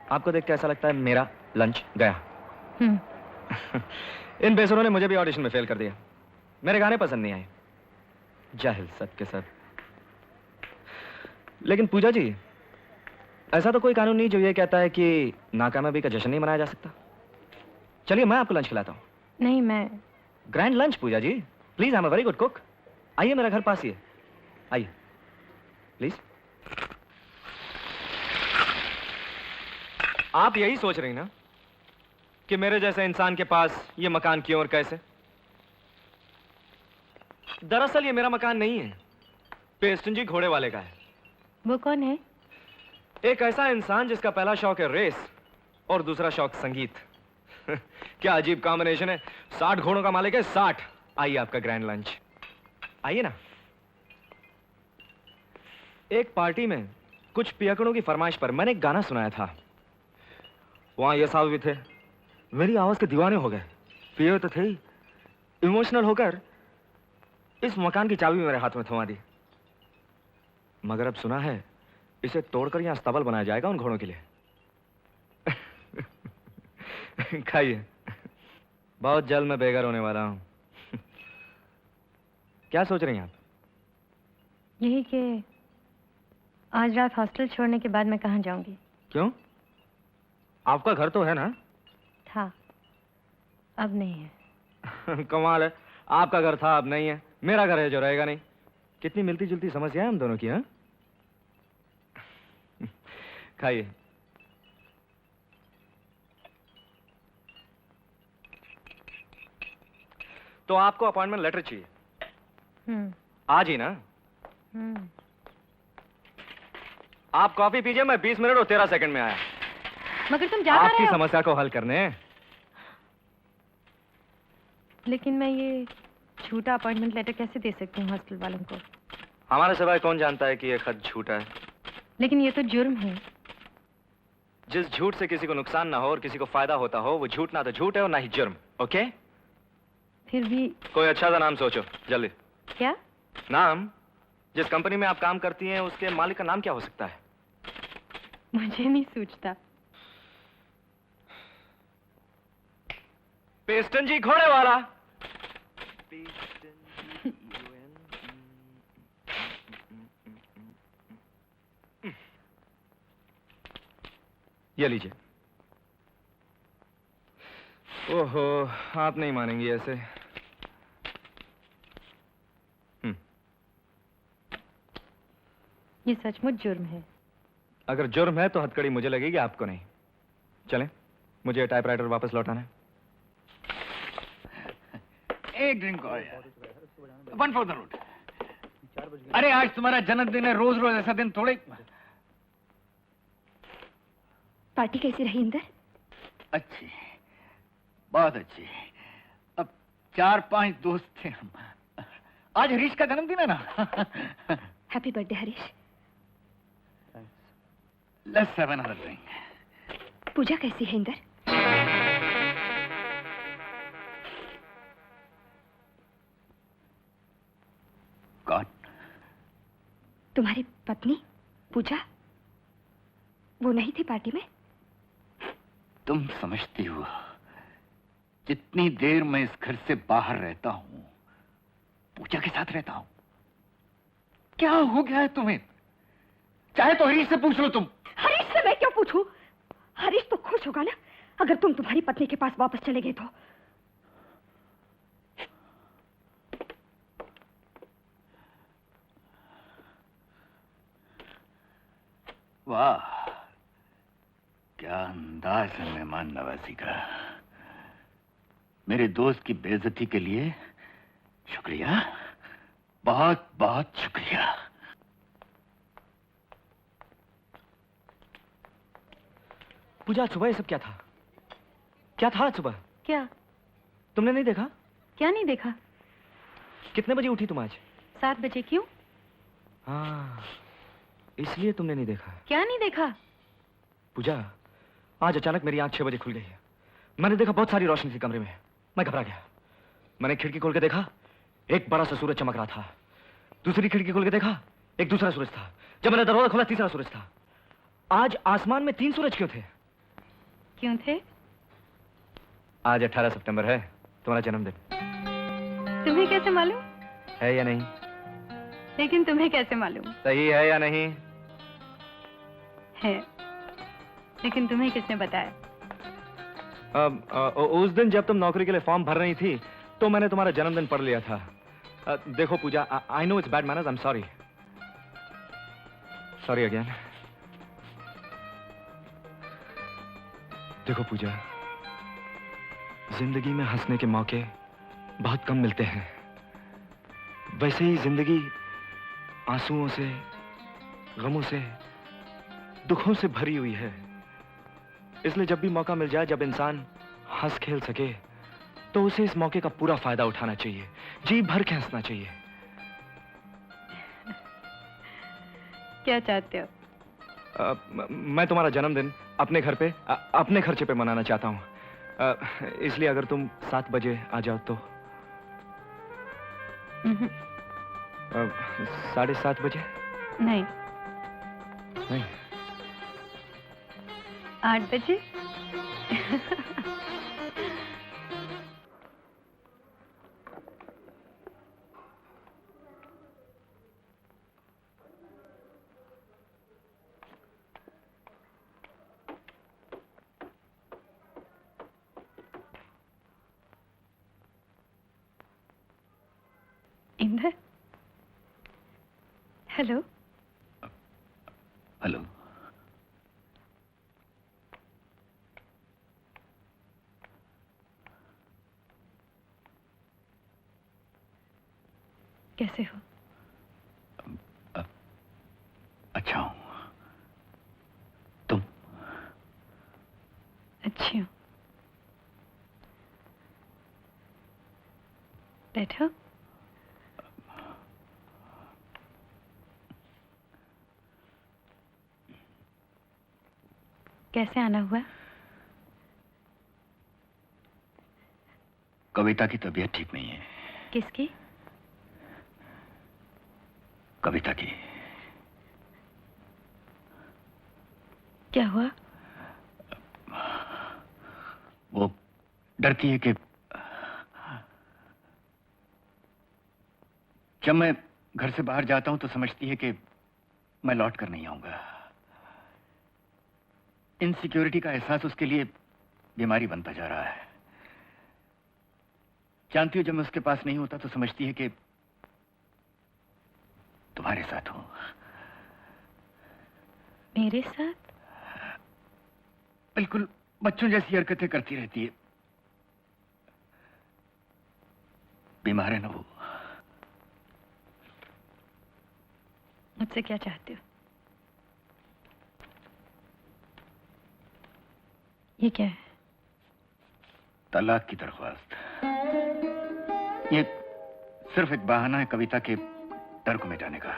आपको देख के ऐसा लगता है मेरा लंच गया। इन बेसुरों ने मुझे भी ऑडिशन में फेल कर दिया। मेरे गाने पसंद नहीं आए। जाहिल सब के सब। लेकिन पूजा जी, ऐसा तो कोई कानून नहीं जो ये कहता है कि नाकामयाबी का जश्न नहीं मनाया जा सकता। चलिए मैं आपको लंच खिलाता हूँ। नहीं, मैं grand lunch Puja ji, please. I am a very good cook. आइए, मेरा घर पास ही है, आइए प्लीज। आप यही सोच रही ना कि मेरे जैसे इंसान के पास ये मकान क्यों और कैसे? दरअसल ये मेरा मकान नहीं है, पेस्टन जी घोड़े वाले का है। वो कौन है? एक ऐसा इंसान जिसका पहला शौक है रेस और दूसरा शौक संगीत। क्या अजीब कॉम्बिनेशन है। 60 घोड़ों का मालिक है, 60। आइए आपका ग्रैंड लंच, आइए ना। एक पार्टी में कुछ पियकड़ों की फरमाइश पर मैंने एक गाना सुनाया था। वहां ये साहब भी थे, मेरी आवाज के दीवाने हो गए। पिए तो थे ही, इमोशनल होकर इस मकान की चाबी मेरे हाथ में थमा दी। मगर अब सुना है इसे तोड़कर यहां अस्तबल बनाया जाएगा उन घोड़ों के लिए। खाइए, बहुत जल्द मैं बेघर होने वाला हूं। क्या सोच रही हैं आप? यही कि आज रात हॉस्टल छोड़ने के बाद मैं कहाँ जाऊंगी। क्यों? आपका घर तो है ना? था, अब नहीं है। कमाल है, आपका घर था अब नहीं है, मेरा घर है जो रहेगा नहीं। कितनी मिलती जुलती समस्या है हम दोनों की। हाँ, खाइए। तो आपको अपॉइंटमेंट लेटर चाहिए? आज ही ना? आप कॉफी पीजिए, मैं 20 मिनट और 13 सेकंड में आया। मगर तुम जा आपकी समस्या को हल करने। लेकिन मैं ये झूठा अपॉइंटमेंट लेटर कैसे दे सकती हूँ हॉस्टल वालों को? हमारे सिवाय कौन जानता है कि ये खत झूठा है? लेकिन ये तो जुर्म है। जिस झूठ से किसी को नुकसान ना हो और किसी को फायदा होता हो, वो झूठ ना तो झूठ है और ना ही जुर्म। ओके? फिर भी कोई अच्छा सा नाम सोचो जल्दी। क्या नाम? जिस कंपनी में आप काम करती हैं उसके मालिक का नाम क्या हो सकता है? मुझे नहीं सूझता। पेस्टन जी घोड़े वाला। ये लीजिए। ओहो, आप नहीं मानेंगी ऐसे। ये सचमुच जुर्म है। अगर जुर्म है तो हथकड़ी मुझे लगेगी, आपको नहीं। चलें, मुझे टाइपराइटर वापस लौटाना है। एक ड्रिंक और यार, वन फॉर द रोड। अरे आज तुम्हारा जन्मदिन है, रोज रोज ऐसा दिन थोड़े। पार्टी कैसी रही इंदर? अच्छी, बहुत अच्छी। अब 4-5 दोस्त थे हम। आज हरीश का जन्मदिन है ना। Happy birthday Harish. Let's have another drink. Pooja कैसी है इंदर? कौन? तुम्हारी पत्नी पूजा, वो नहीं थी पार्टी में? तुम समझती हो जितनी देर मैं इस घर से बाहर रहता हूं, पूजा के साथ रहता हूं। क्या हो गया है तुम्हें? चाहे तो हरीश से पूछ लो तुम। हरीश से मैं क्यों पूछूं? हरीश तो खुश होगा ना अगर तुम तुम्हारी पत्नी के पास वापस चले गए तो। वाह, क्या अंदाज है मेहमान नवाजी का। मेरे दोस्त की बेइज्जती के लिए शुक्रिया, बहुत बहुत शुक्रिया। पूजा, सुबह ये सब क्या था? क्या था सुबह? क्या? तुमने नहीं देखा? क्या नहीं देखा? कितने बजे उठी तुम आज? 7 बजे। क्यों? हाँ, इसलिए तुमने नहीं देखा। क्या नहीं देखा? पूजा, आज अचानक मेरी आंख 6 बजे खुल गई है। मैंने देखा बहुत सारी रोशनी थी कमरे में। मैं घबरा गया। मैंने खिड़की खोल के देखा, एक बड़ा सा सूरज चमक रहा था। दूसरी खिड़की खोल के देखा, एक दूसरा सूरज था। जब मैंने दरवाजा खोला, तीसरा सूरज था। आज आसमान में 3 सूरज क्यों थे? क्यों थे? आज 18 सितंबर है, तुम्हारा जन्मदिन। तुम्हें कैसे मालूम? है या नहीं? लेकिन तुम्हें कैसे मालूम? सही है या नहीं? है। लेकिन तुम्हें किसने बताया? उस दिन जब तुम नौकरी के लिए फॉर्म भर रही थी तो मैंने तुम्हारा जन्मदिन पढ़ लिया था। देखो Pooja, I know it's bad manners, I am sorry. Sorry again. देखो पूजा, जिंदगी में हंसने के मौके बहुत कम मिलते हैं। वैसे ही जिंदगी आंसुओं से, गमों से, दुखों से भरी हुई है। इसलिए जब भी मौका मिल जाए, जब इंसान हंस खेल सके, तो उसे इस मौके का पूरा फायदा उठाना चाहिए, जी भर के हंसना चाहिए। क्या चाहते हो? मैं तुम्हारा जन्मदिन अपने घर पे, अपने खर्चे पे मनाना चाहता हूँ। इसलिए अगर तुम 7 बजे आ जाओ तो। 7:30 बजे? नहीं। नहीं। 8 बजे? इंदर? हेलो? हेलो। कैसे हो? अच्छा हूं। तुम? अच्छी हूँ। बैठो। कैसे आना हुआ? कविता की तबीयत ठीक नहीं है। किसकी? कविता की। क्या हुआ? वो डरती है कि जब मैं घर से बाहर जाता हूं तो समझती है कि मैं लौट कर नहीं आऊंगा। इनसिक्योरिटी का एहसास उसके लिए बीमारी बनता जा रहा है। जानती हो, जब मैं उसके पास नहीं होता तो समझती है कि तुम्हारे साथ हूं। मेरे साथ? बिल्कुल बच्चों जैसी हरकतें करती रहती है। बीमार है ना वो। मुझसे क्या चाहते हो? ये क्या है? तलाक की दरख्वास्त। ये सिर्फ एक बहाना है कविता के डर को मिटाने का।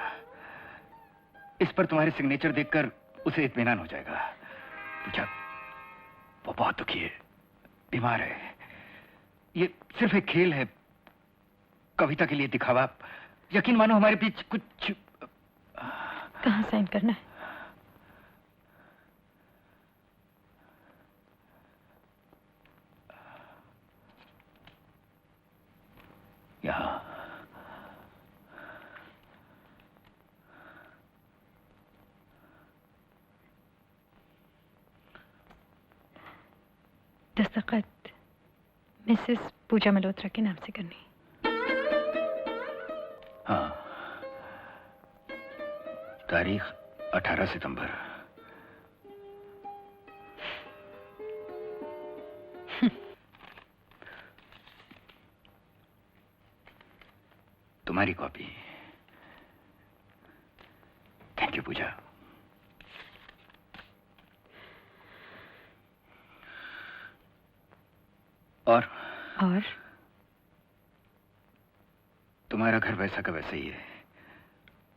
इस पर तुम्हारे सिग्नेचर देखकर उसे इत्मीनान हो जाएगा। पूछा, वो बहुत दुखी है, बीमार है। ये सिर्फ एक खेल है, कविता के लिए दिखावा। यकीन मानो हमारे बीच कुछ। कहाँ साइन करना है? यहाँ। दस्तखत मिसेस पूजा मल्होत्रा के नाम से करनी। हाँ। तारीख 18 सितंबर। तुम्हारी कॉपी। थैंक यू पूजा। और तुम्हारा घर वैसा का वैसा ही है।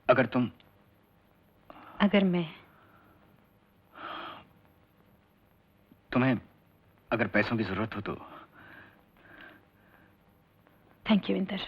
अगर तुम्हें अगर पैसों की जरूरत हो तो। Thank you Inder.